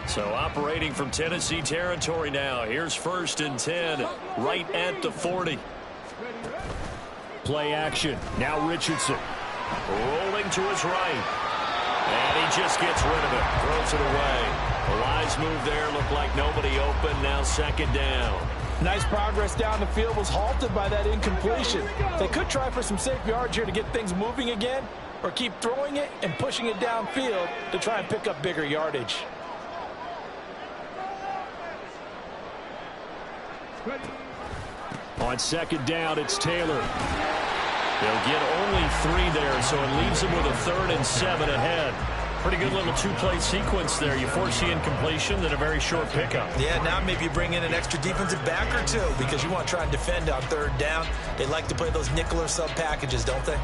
So operating from Tennessee territory now. Here's 1st and 10, right at the 40. Play action. Now Richardson. Rolling to his right. And he just gets rid of it. Throws it away. A wise move there. Looked like nobody open. Now 2nd down. Nice progress down the field, was halted by that incompletion. They could try for some safe yards here to get things moving again, or keep throwing it and pushing it downfield to try and pick up bigger yardage. On 2nd down, it's Taylor. They'll get only 3 there, so it leaves them with a 3rd and 7 ahead. Pretty good little 2-play sequence there. You force the incompletion, then a very short pickup. Yeah, now maybe you bring in an extra defensive back or two because you want to try and defend on 3rd down. They like to play those nickel or sub packages, don't they?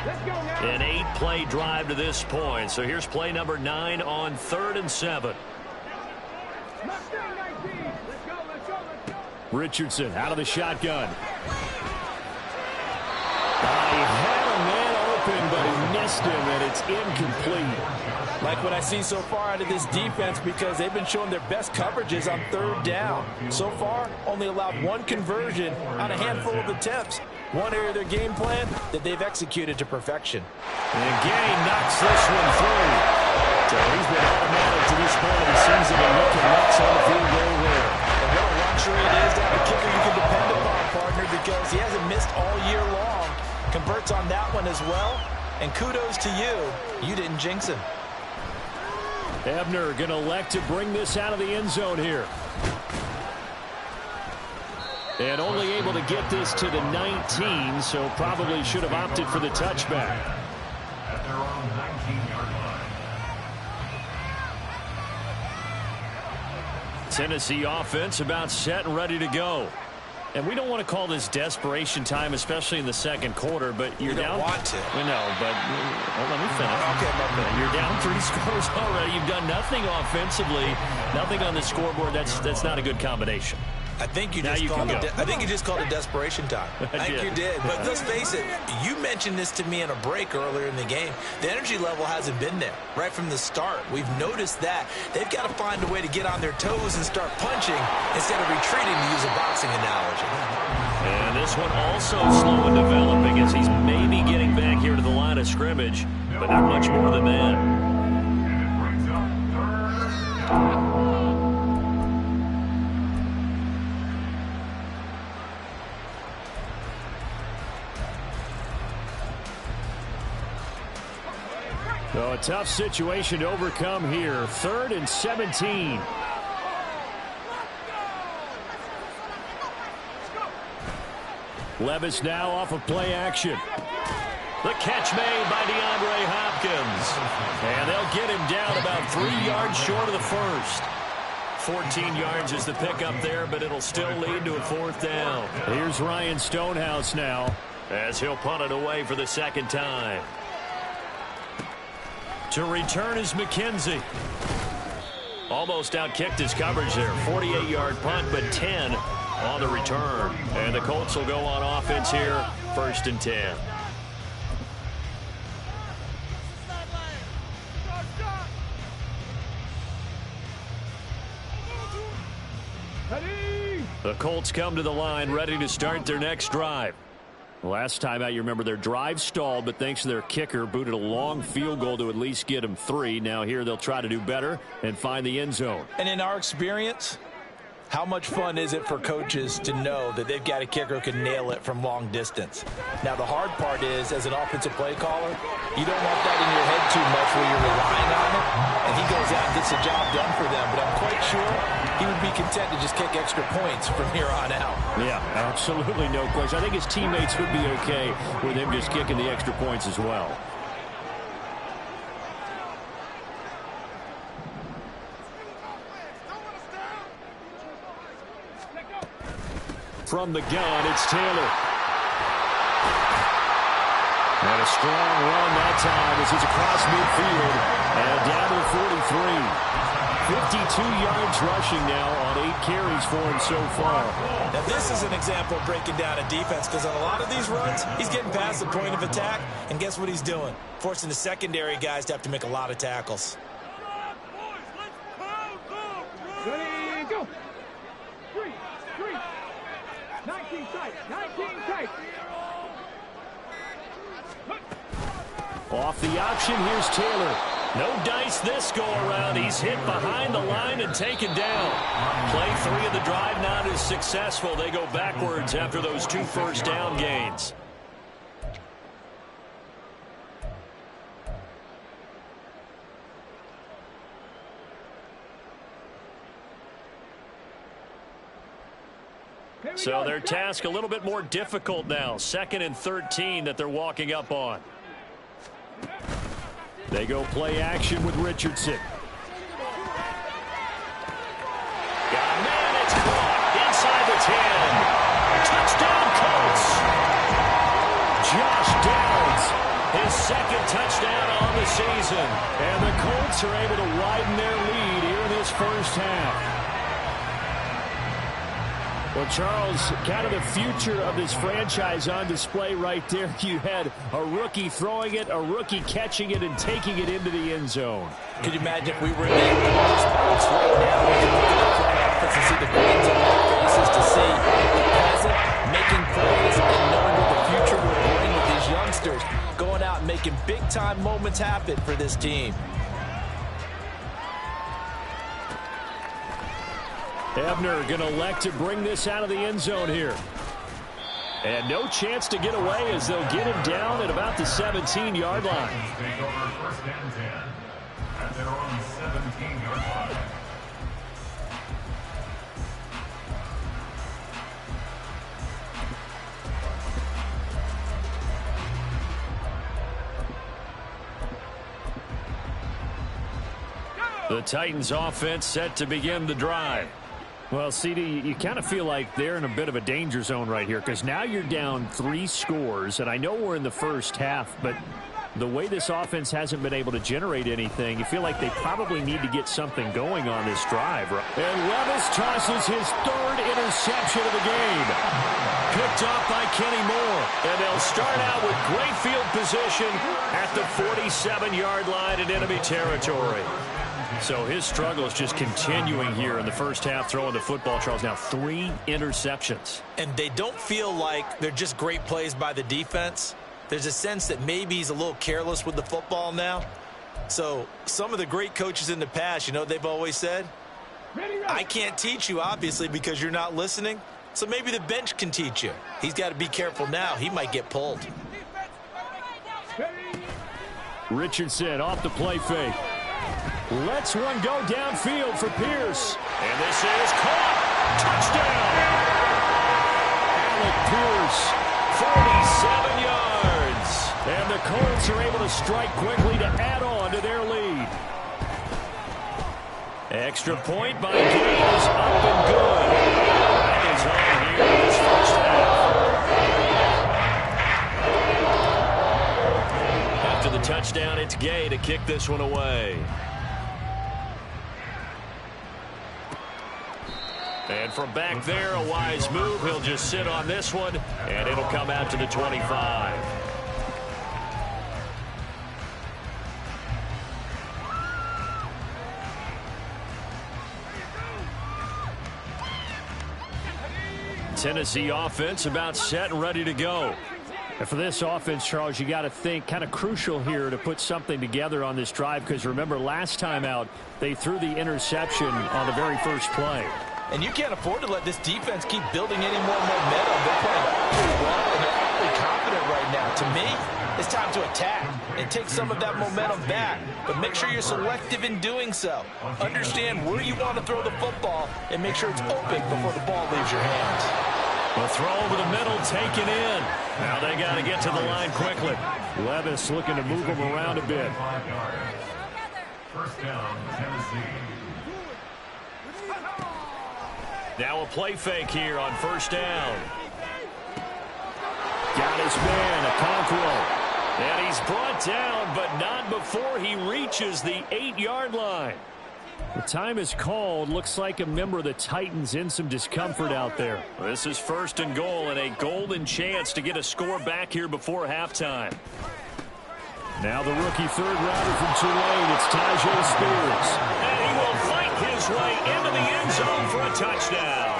An 8-play drive to this point. So here's play number 9 on 3rd and 7. Richardson out of the shotgun. He had a man open, but he missed him, and it's incomplete. Like what I see so far out of this defense, because they've been showing their best coverages on 3rd down. So far, only allowed 1 conversion on a handful of attempts. One area of their game plan that they've executed to perfection. And Gay knocks this one through. So he's been automatic to this point of the season, and looking nuts on the field goal there. And what a luxury it is to have a kicker you can depend upon, partner, because he hasn't missed all year long. Converts on that one as well. And kudos to you. You didn't jinx him. Ebner going to elect to bring this out of the end zone here. And only able to get this to the 19, so probably should have opted for the touchback. At their own 19-yard line. Tennessee offense about set and ready to go. And we don't want to call this desperation time, especially in the 2nd quarter, but you're down. You don't want to. We know, but let me finish. Okay, you're down 3 scores already. You've done nothing offensively, nothing on the scoreboard. That's not a good combination. I think you just called it desperation time. I think you did. But let's face it, you mentioned this to me in a break earlier in the game. The energy level hasn't been there right from the start. We've noticed that. They've got to find a way to get on their toes and start punching instead of retreating, to use a boxing analogy. And this one also slow in developing as he's maybe getting back here to the line of scrimmage, but not much more than that. So a tough situation to overcome here. 3rd and 17. Levis now off of play action. The catch made by DeAndre Hopkins. And they'll get him down about 3 yards short of the 1st. 14 yards is the pickup there, but it'll still lead to a 4th down. Here's Ryan Stonehouse now, as he'll punt it away for the 2nd time. To return is McKenzie. Almost outkicked his coverage there. 48-yard punt, but 10 on the return. And the Colts will go on offense here, 1st and 10. The Colts come to the line ready to start their next drive. Last time out, you remember their drive stalled, but thanks to their kicker, booted a long field goal to at least get them 3. Now here they'll try to do better and find the end zone. And in our experience, how much fun is it for coaches to know that they've got a kicker who can nail it from long distance? Now, the hard part is, as an offensive play caller, you don't want that in your head too much where you're relying on it, and he goes out and gets the job done for them. But I'm quite sure he would be content to just kick extra points from here on out. Yeah, absolutely no question. I think his teammates would be okay with him just kicking the extra points as well. From the gun, it's Taylor. And a strong run that time as he's across midfield and down to the 43. 52 yards rushing now on 8 carries for him so far. Now this is an example of breaking down a defense, because on a lot of these runs, he's getting past the point of attack, and guess what he's doing? Forcing the secondary guys to have to make a lot of tackles. Ready, go. 3, 19 tight, 19 tight. Off the option, here's Taylor. No dice this go-around. He's hit behind the line and taken down. Play 3 of the drive not as successful. They go backwards after those 2 first down gains. So their task a little bit more difficult now. 2nd and 13 that they're walking up on. They go play action with Richardson. Got a man, it's caught inside the 10. Touchdown, Colts. Josh Downs, his 2nd touchdown on the season. And the Colts are able to widen their lead here in this first half. Well, Charles, kind of the future of this franchise on display right there. You had a rookie throwing it, a rookie catching it, and taking it into the end zone. Could you imagine if we were in that sports right now? We could look at the front office and see the grins on their faces to see the present making plays and knowing what the future will bring with these youngsters going out and making big-time moments happen for this team. Ebner going to elect to bring this out of the end zone here. And no chance to get away as they'll get him down at about the 17-yard line. Take over 1st and 10 at their own 17-yard line. The Titans offense set to begin the drive. Well, CD, you kind of feel like they're in a bit of a danger zone right here because now you're down 3 scores, and I know we're in the first half, but the way this offense hasn't been able to generate anything, you feel like they probably need to get something going on this drive. And Levis tosses his 3rd interception of the game. Picked off by Kenny Moore. And they'll start out with great field position at the 47-yard line in enemy territory. So his struggle is just continuing here in the first half, throwing the football. Charles, now 3 interceptions. And they don't feel like they're just great plays by the defense. There's a sense that maybe he's a little careless with the football now. So some of the great coaches in the past, you know what they've always said? I can't teach you, obviously, because you're not listening. So maybe the bench can teach you. He's got to be careful now. He might get pulled. Richardson off the play fake. Lets one go downfield for Pierce. And this is caught. Touchdown. Alec Pierce, 47 yards. And the Colts are able to strike quickly to add on to their lead. Extra point by Gggg is up and good. That is on here in this first half. After the touchdown, it's Gggg to kick this one away. And from back there, a wise move. He'll just sit on this one, and it'll come out to the 25. Tennessee offense about set and ready to go. And for this offense, Charles, you got to think kind of crucial here to put something together on this drive because remember last time out, they threw the interception on the very first play. And you can't afford to let this defense keep building any more momentum. They're playing awfully well, and they're awfully confident right now. To me, it's time to attack and take some of that momentum back. But make sure you're selective in doing so. Understand where you want to throw the football and make sure it's open before the ball leaves your hands. The throw over the middle taken in. Now they got to get to the line quickly. Levis looking to move them around a bit. 1st down, Tennessee. Now a play fake here on 1st down. Got his man, Okonkwo. And he's brought down, but not before he reaches the 8-yard line. The time is called. Looks like a member of the Titans in some discomfort out there. This is 1st and goal and a golden chance to get a score back here before halftime. Now the rookie 3rd rounder from Tulane. It's Tyjae Spears. And he will fight his way into the touchdown.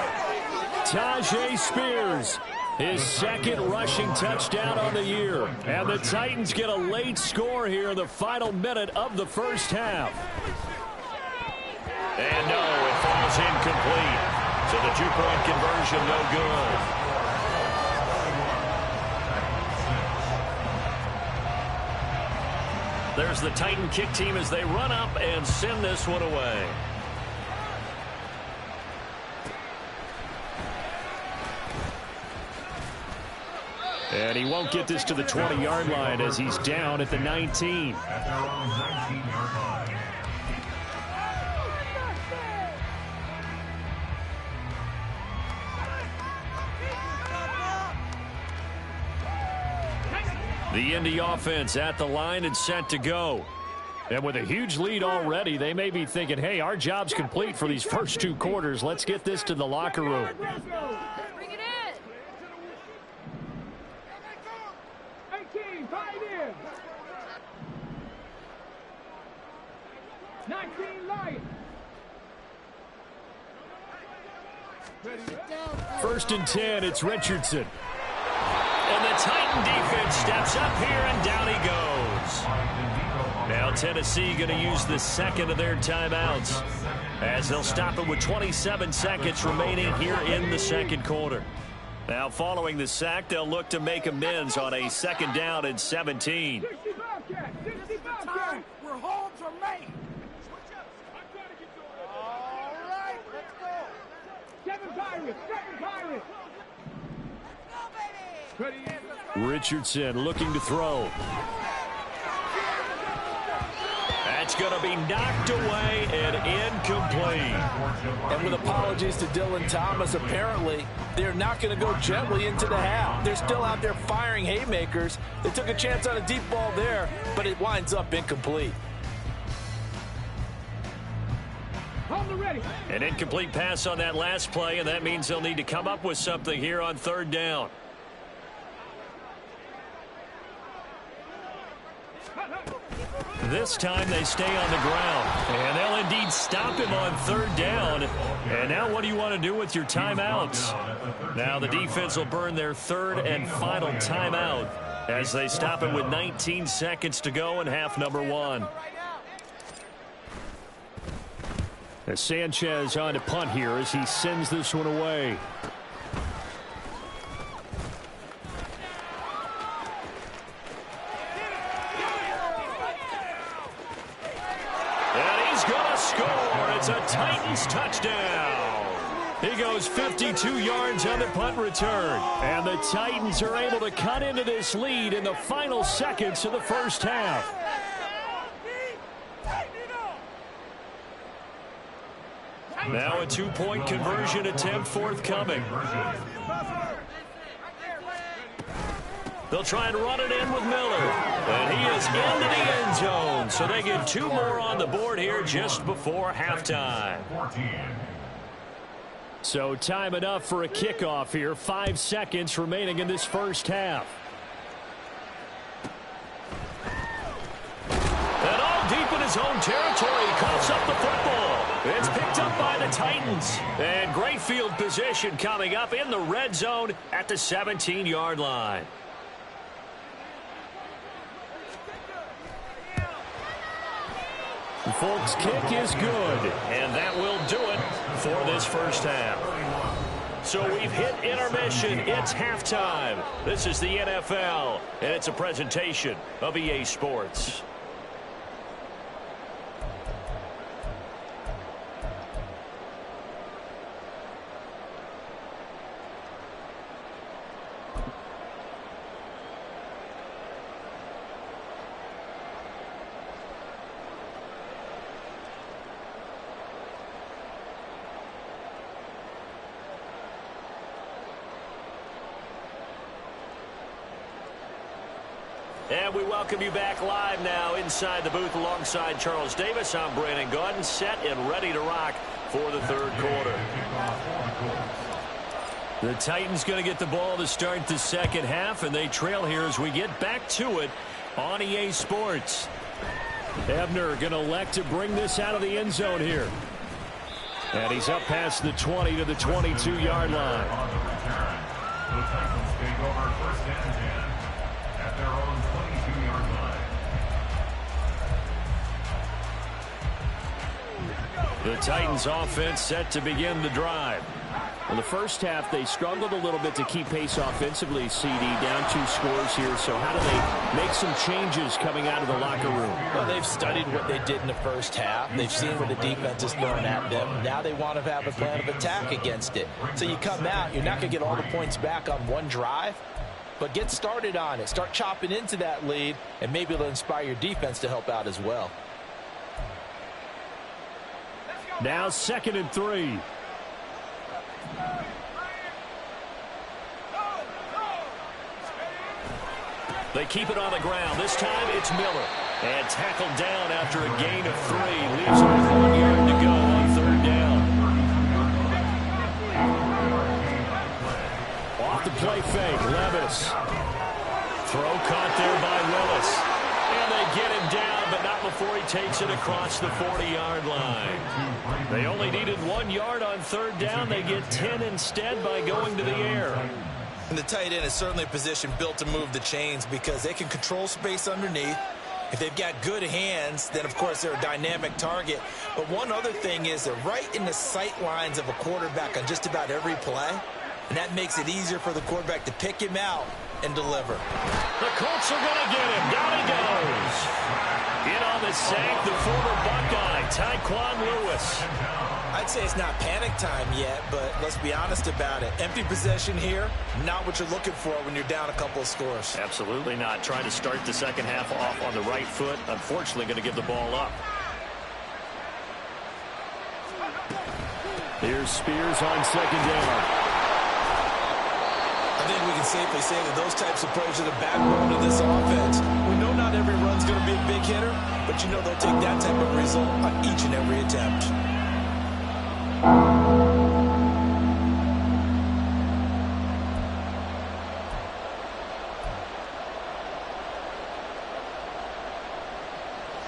Tajay Spears, his second rushing touchdown on the year. And the Titans get a late score here in the final minute of the first half. And no, it falls incomplete. So the two-point conversion no good. There's the Titan kick team as they run up and send this one away. And he won't get this to the 20-yard line as he's down at the 19. At their own 19-yard line. The Indy offense at the line and set to go. And with a huge lead already, they may be thinking, hey, our job's complete for these first two quarters. Let's get this to the locker room. Bring it in. 18, fight in. 19, Lions. First and 10, it's Richardson. And the Titan defense steps up here, and down he goes. Now Tennessee going to use the second of their timeouts as they'll stop it with 27 seconds remaining here in the second quarter. Now following the sack, they'll look to make amends on a second down and 17. 60 Bobcat, 60 Bobcat. Where holds are made. All right, let's go. 7 Pirates, 7 Pirates. Richardson looking to throw. That's going to be knocked away and incomplete. And with apologies to Dylan Thomas, apparently they're not going to go gently into the half. They're still out there firing haymakers. They took a chance on a deep ball there, but it winds up incomplete. An incomplete pass on that last play, and that means they'll need to come up with something here on third down. This time they stay on the ground, and they'll indeed stop him on third down. And now what do you want to do with your timeouts? Now the defense will burn their third and final timeout as they stop it with 19 seconds to go in half number one. As Sanchez on to punt here as he sends this one away. It's a Titans touchdown. He goes 52 yards on the punt return. And the Titans are able to cut into this lead in the final seconds of the first half. Now a two-point conversion attempt forthcoming. They'll try and run it in with Miller. And he is into the end zone. So they get two more on the board here just before halftime. So time enough for a kickoff here. 5 seconds remaining in this first half. And all deep in his own territory, he coughs up the football. It's picked up by the Titans. And great field position coming up in the red zone at the 17-yard line. Folks, kick is good, and that will do it for this first half. So we've hit intermission. It's halftime. This is the NFL, and it's a presentation of EA Sports. And we welcome you back live now inside the booth alongside Charles Davis. I'm Brandon Gaudin, set and ready to rock for the third quarter. The Titans going to get the ball to start the second half, and they trail here as we get back to it on EA Sports. Ebner going to elect to bring this out of the end zone here. And he's up past the 20 to the 22-yard line. The Titans take over first and 10 at their own 22-yard line. The Titans offense set to begin the drive. In the first half, they struggled a little bit to keep pace offensively, CD, down 2 scores here. So how do they make some changes coming out of the locker room? Well, they've studied what they did in the first half. They've seen what the defense is throwing at them. Now they want to have a plan of attack against it. So you come out, you're not going to get all the points back on one drive, but get started on it. Start chopping into that lead, and maybe it'll inspire your defense to help out as well. Now 2nd and 3. They keep it on the ground. This time it's Miller. And tackled down after a gain of 3. Leaves him with 1 yard to go on 3rd down. Off the play fake, Levis. Throw caught there by Willis. And they get him down, but not before he takes it across the 40-yard line. They only needed 1 yard on 3rd down. They get 10 instead by going to the air. And the tight end is certainly a position built to move the chains because they can control space underneath. If they've got good hands, then, of course, they're a dynamic target. But one other thing is they're right in the sight lines of a quarterback on just about every play. And that makes it easier for the quarterback to pick him out and deliver. The Colts are going to get him. Down he goes. In on the sack, the former Buckeye, Tyquan Lewis. I'd say it's not panic time yet, but let's be honest about it. Empty possession here, not what you're looking for when you're down a couple of scores. Absolutely not. Trying to start the second half off on the right foot. Unfortunately, going to give the ball up. Here's Spears on 2nd down. I think we can safely say that those types of plays are the backbone of this offense. We know not every run's going to be a big hitter, but you know they'll take that type of result on each and every attempt.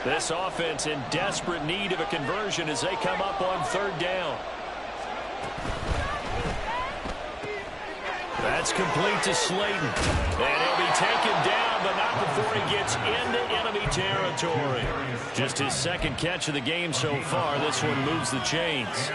This offense in desperate need of a conversion as they come up on 3rd down. That's complete to Slayton. And he'll be taken down, but not before he gets into enemy territory. Just his 2nd catch of the game so far. This one moves the chains.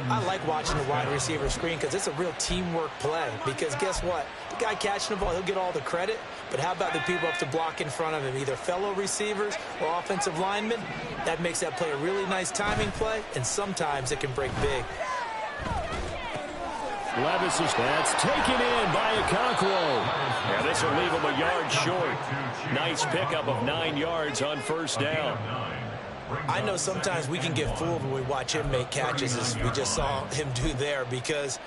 I like watching the wide receiver screen because it's a real teamwork play. Because guess what? The guy catching the ball, he'll get all the credit. But how about the people up to block in front of him, either fellow receivers or offensive linemen? That makes that play a really nice timing play, and sometimes it can break big. Levis is that's taken in by Okonkwo. Yeah, this will leave him a yard short. Nice pickup of 9 yards on 1st down. I know sometimes we can get fooled when we watch him make catches, as we just saw him do there, because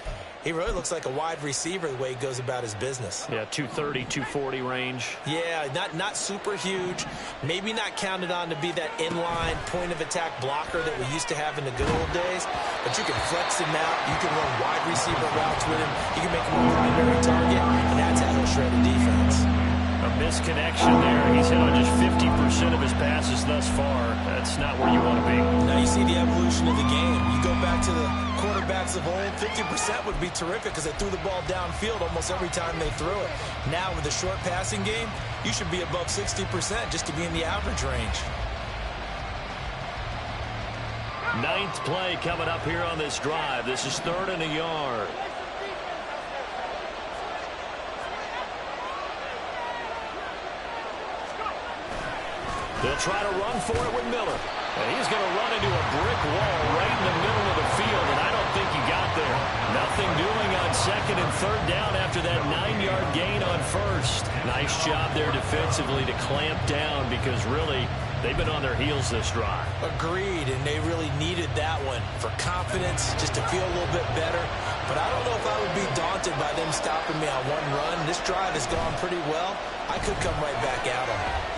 he really looks like a wide receiver the way he goes about his business. Yeah, 230, 240 range. Yeah, not super huge. Maybe not counted on to be that inline point-of-attack blocker that we used to have in the good old days. But you can flex him out. You can run wide receiver routes with him. You can make him a primary target, and that's how he'll shred the defense. A misconnection there. He's hit on just 50% of his passes thus far. That's not where you want to be. Now you see the evolution of the game. You go back to the quarterbacks of old, 50% would be terrific because they threw the ball downfield almost every time they threw it. Now with the short passing game, you should be above 60% just to be in the average range. 9th play coming up here on this drive. This is 3rd and a yard. They'll try to run for it with Miller. And he's going to run into a brick wall right in the middle of the field, and I don't think he got there. Nothing doing on 2nd and 3rd down after that 9-yard gain on 1st. Nice job there defensively to clamp down because really they've been on their heels this drive. Agreed, and they really needed that one for confidence, just to feel a little bit better. But I don't know if I would be daunted by them stopping me on one run. This drive has gone pretty well. I could come right back at them.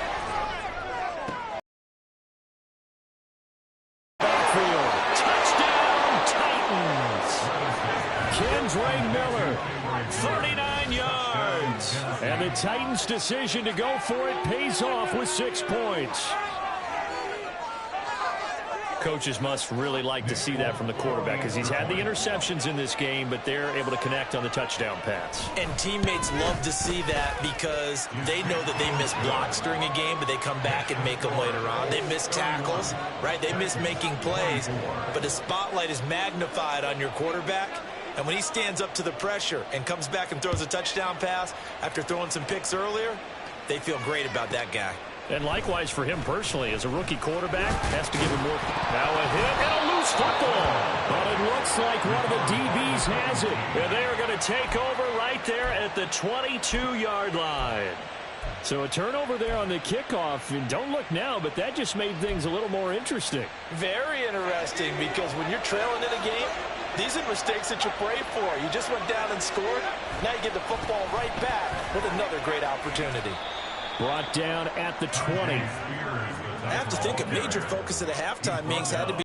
Miller, 39 yards. And the Titans' decision to go for it pays off with 6 points. Coaches must really like to see that from the quarterback because he's had the interceptions in this game, but they're able to connect on the touchdown pass. And teammates love to see that because they know that they miss blocks during a game, but they come back and make them later on. They miss tackles, right? They miss making plays, but the spotlight is magnified on your quarterback. And when he stands up to the pressure and comes back and throws a touchdown pass after throwing some picks earlier, they feel great about that guy. And likewise for him personally, as a rookie quarterback, has to give him more. Now a hit and a loose football. But it looks like one of the DBs has it. And they are going to take over right there at the 22-yard line. So a turnover there on the kickoff. And don't look now, but that just made things a little more interesting. Very interesting, because when you're trailing in a game, these are mistakes that you pray for. You just went down and scored. Now you get the football right back with another great opportunity. Brought down at the 20. I have to think a major focus at the halftime, Minks, had to be